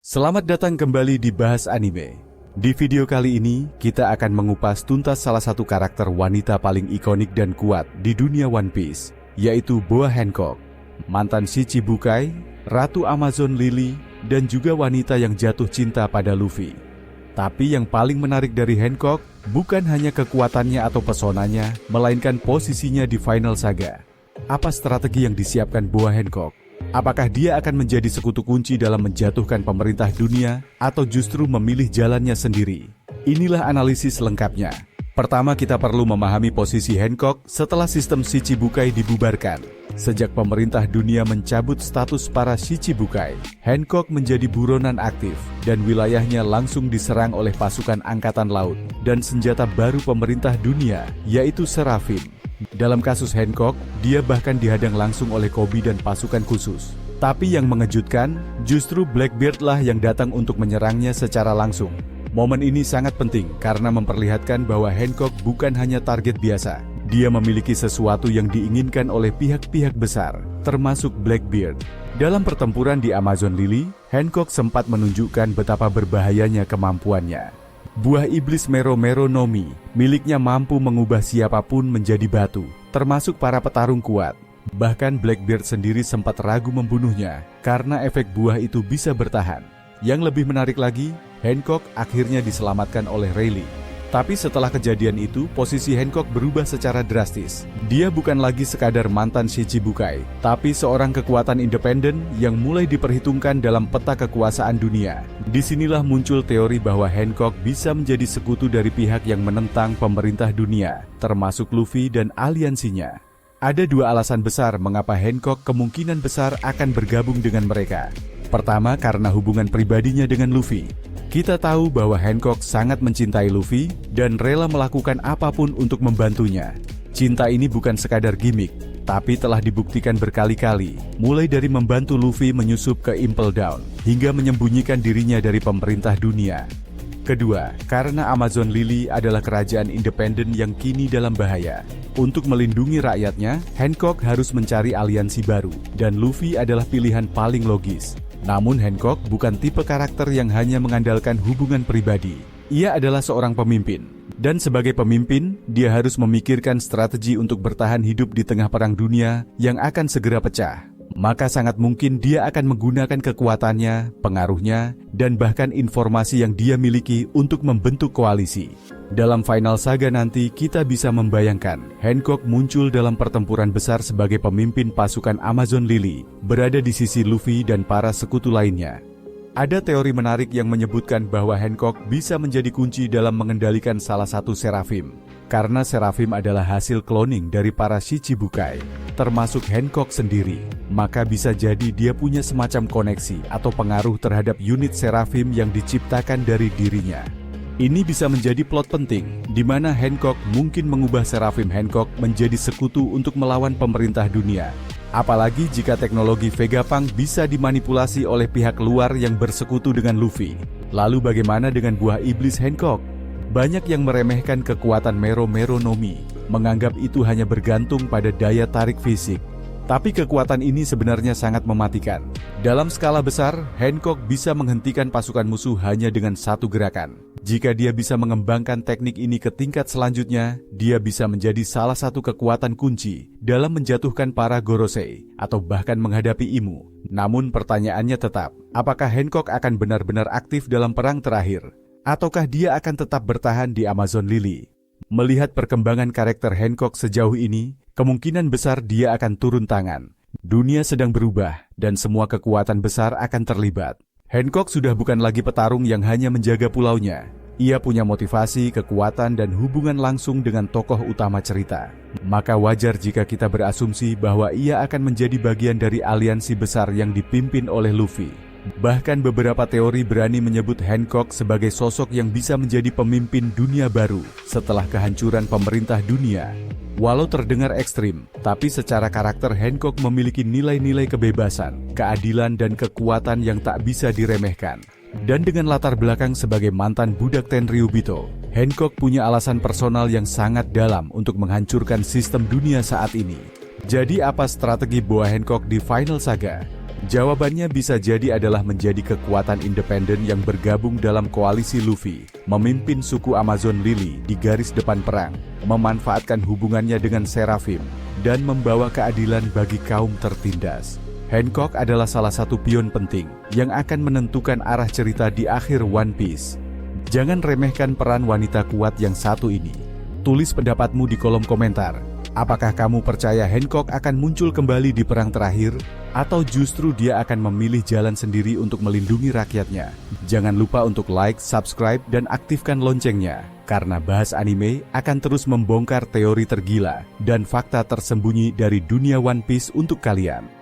Selamat datang kembali di Bahas Anime. Di video kali ini, kita akan mengupas tuntas salah satu karakter wanita paling ikonik dan kuat di dunia One Piece, yaitu Boa Hancock, mantan Shichibukai, Ratu Amazon Lily, dan juga wanita yang jatuh cinta pada Luffy. Tapi yang paling menarik dari Hancock bukan hanya kekuatannya atau pesonanya, melainkan posisinya di Final Saga. Apa strategi yang disiapkan Boa Hancock? Apakah dia akan menjadi sekutu kunci dalam menjatuhkan pemerintah dunia atau justru memilih jalannya sendiri? Inilah analisis lengkapnya. Pertama, kita perlu memahami posisi Hancock setelah sistem Shichibukai dibubarkan. Sejak pemerintah dunia mencabut status para Shichibukai, Hancock menjadi buronan aktif dan wilayahnya langsung diserang oleh pasukan angkatan laut dan senjata baru pemerintah dunia, yaitu Seraphim. Dalam kasus Hancock, dia bahkan dihadang langsung oleh Koby dan pasukan khusus. Tapi yang mengejutkan, justru Blackbeard lah yang datang untuk menyerangnya secara langsung. Momen ini sangat penting karena memperlihatkan bahwa Hancock bukan hanya target biasa. Dia memiliki sesuatu yang diinginkan oleh pihak-pihak besar, termasuk Blackbeard. Dalam pertempuran di Amazon Lily, Hancock sempat menunjukkan betapa berbahayanya kemampuannya. Buah iblis Mero Mero no Mi miliknya mampu mengubah siapapun menjadi batu, termasuk para petarung kuat. Bahkan Blackbeard sendiri sempat ragu membunuhnya karena efek buah itu bisa bertahan. Yang lebih menarik lagi, Hancock akhirnya diselamatkan oleh Rayleigh. Tapi setelah kejadian itu, posisi Hancock berubah secara drastis. Dia bukan lagi sekadar mantan Shichibukai, tapi seorang kekuatan independen yang mulai diperhitungkan dalam peta kekuasaan dunia. Disinilah muncul teori bahwa Hancock bisa menjadi sekutu dari pihak yang menentang pemerintah dunia, termasuk Luffy dan aliansinya. Ada dua alasan besar mengapa Hancock kemungkinan besar akan bergabung dengan mereka. Pertama, karena hubungan pribadinya dengan Luffy. Kita tahu bahwa Hancock sangat mencintai Luffy dan rela melakukan apapun untuk membantunya. Cinta ini bukan sekadar gimmick, tapi telah dibuktikan berkali-kali, mulai dari membantu Luffy menyusup ke Impel Down, hingga menyembunyikan dirinya dari pemerintah dunia. Kedua, karena Amazon Lily adalah kerajaan independen yang kini dalam bahaya. Untuk melindungi rakyatnya, Hancock harus mencari aliansi baru, dan Luffy adalah pilihan paling logis. Namun Hancock bukan tipe karakter yang hanya mengandalkan hubungan pribadi. Ia adalah seorang pemimpin. Dan sebagai pemimpin, dia harus memikirkan strategi untuk bertahan hidup di tengah perang dunia yang akan segera pecah. Maka sangat mungkin dia akan menggunakan kekuatannya, pengaruhnya, dan bahkan informasi yang dia miliki untuk membentuk koalisi. Dalam Final Saga nanti, kita bisa membayangkan Hancock muncul dalam pertempuran besar sebagai pemimpin pasukan Amazon Lily, berada di sisi Luffy dan para sekutu lainnya. Ada teori menarik yang menyebutkan bahwa Hancock bisa menjadi kunci dalam mengendalikan salah satu Seraphim. Karena Seraphim adalah hasil cloning dari para Shichibukai, termasuk Hancock sendiri. Maka bisa jadi dia punya semacam koneksi atau pengaruh terhadap unit Seraphim yang diciptakan dari dirinya. Ini bisa menjadi plot penting, di mana Hancock mungkin mengubah Seraphim Hancock menjadi sekutu untuk melawan pemerintah dunia. Apalagi jika teknologi Vegapunk bisa dimanipulasi oleh pihak luar yang bersekutu dengan Luffy. Lalu bagaimana dengan buah iblis Hancock? Banyak yang meremehkan kekuatan Mero Mero no Mi, menganggap itu hanya bergantung pada daya tarik fisik. Tapi kekuatan ini sebenarnya sangat mematikan. Dalam skala besar, Hancock bisa menghentikan pasukan musuh hanya dengan satu gerakan. Jika dia bisa mengembangkan teknik ini ke tingkat selanjutnya, dia bisa menjadi salah satu kekuatan kunci dalam menjatuhkan para Gorosei atau bahkan menghadapi Imu. Namun pertanyaannya tetap, apakah Hancock akan benar-benar aktif dalam perang terakhir? Ataukah dia akan tetap bertahan di Amazon Lily? Melihat perkembangan karakter Hancock sejauh ini, kemungkinan besar dia akan turun tangan. Dunia sedang berubah, dan semua kekuatan besar akan terlibat. Hancock sudah bukan lagi petarung yang hanya menjaga pulaunya. Ia punya motivasi, kekuatan, dan hubungan langsung dengan tokoh utama cerita. Maka wajar jika kita berasumsi bahwa ia akan menjadi bagian dari aliansi besar yang dipimpin oleh Luffy. Bahkan beberapa teori berani menyebut Hancock sebagai sosok yang bisa menjadi pemimpin dunia baru setelah kehancuran pemerintah dunia. Walau terdengar ekstrim, tapi secara karakter Hancock memiliki nilai-nilai kebebasan, keadilan, dan kekuatan yang tak bisa diremehkan. Dan dengan latar belakang sebagai mantan budak Tenryubito, Hancock punya alasan personal yang sangat dalam untuk menghancurkan sistem dunia saat ini. Jadi apa strategi Boa Hancock di Final Saga? Jawabannya bisa jadi adalah menjadi kekuatan independen yang bergabung dalam koalisi Luffy, memimpin suku Amazon Lily di garis depan perang, memanfaatkan hubungannya dengan Seraphim, dan membawa keadilan bagi kaum tertindas. Hancock adalah salah satu pion penting yang akan menentukan arah cerita di akhir One Piece. Jangan remehkan peran wanita kuat yang satu ini. Tulis pendapatmu di kolom komentar. Apakah kamu percaya Hancock akan muncul kembali di perang terakhir? Atau justru dia akan memilih jalan sendiri untuk melindungi rakyatnya? Jangan lupa untuk like, subscribe, dan aktifkan loncengnya. Karena Bahas Anime akan terus membongkar teori tergila dan fakta tersembunyi dari dunia One Piece untuk kalian.